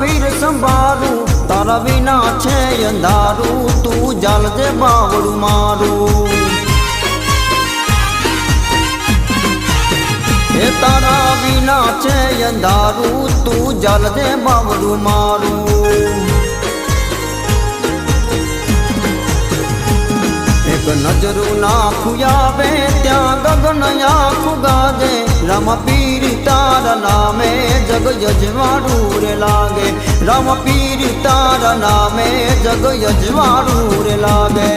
વીર સંભારું તારા વિના છે અંધારું તું જાલજે બાવળું મારું એ તારા વિના છે અંધારું તું જાલજે બાવળું મારું એક નજરું નાખું આવે ત્યાં ગગન આખું ગાજે રામ પીર તારા નામે જગ યજવાળું રે લાગે રામ પીર તારા નામે જગ યજવાળું રે લાગે